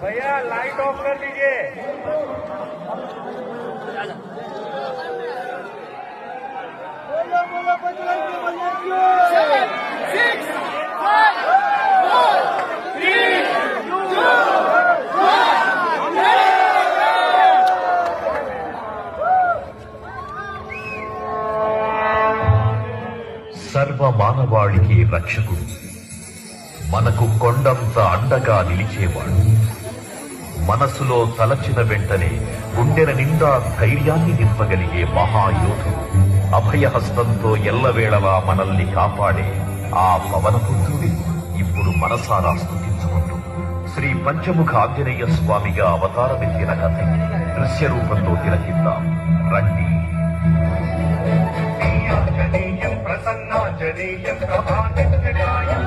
भैया light of कर दीजिए। बोलो बजरंग बली। 7, 6, 5, 4, 3, 2, 1। సర్వ మానవాళికి రక్షకుడు, మనకు కొండంత అండగా నిలిచేవాడు, మనసులో తలచిన వెంటనే గుండెల నిండా ధైర్యాన్ని నింపగలిగే మహాయోధుడు, అభయహస్తంతో ఎల్లవేళలా మనల్ని కాపాడే ఆ పవనపుత్రుడి ఇప్పుడు మనసారా స్తుతించుకుంటూ శ్రీ పంచముఖ ఆంజనేయ స్వామిగా అవతారమెత్తిన కథ దృశ్య రూపంలో తిలకిద్దాం రండి. ప్రసన్నాంజనేయం ప్రభానిత్యకాయం